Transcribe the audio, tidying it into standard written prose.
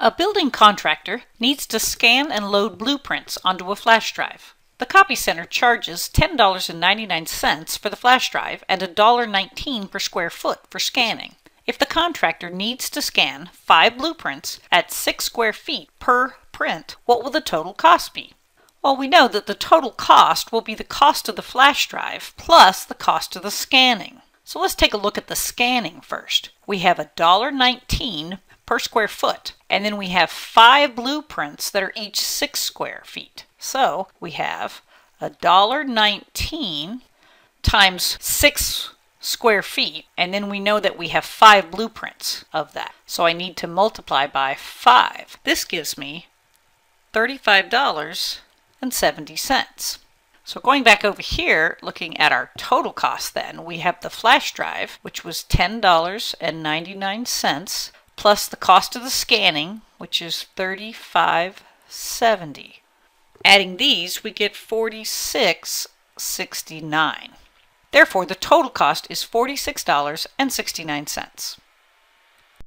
A building contractor needs to scan and load blueprints onto a flash drive. The Copy Center charges $10.99 for the flash drive and $1.19 per square foot for scanning. If the contractor needs to scan 5 blueprints at 6 square feet per print, what will the total cost be? Well, we know that the total cost will be the cost of the flash drive plus the cost of the scanning. So let's take a look at the scanning first. We have $1.19 per square foot, and then we have 5 blueprints that are each 6 square feet. So we have $1.19 times 6 square feet, and then we know that we have 5 blueprints of that. So I need to multiply by 5. This gives me $35.70. So going back over here, looking at our total cost then, we have the flash drive, which was $10.99, plus the cost of the scanning, which is $35.70. Adding these, we get $46.69. Therefore, the total cost is $46.69.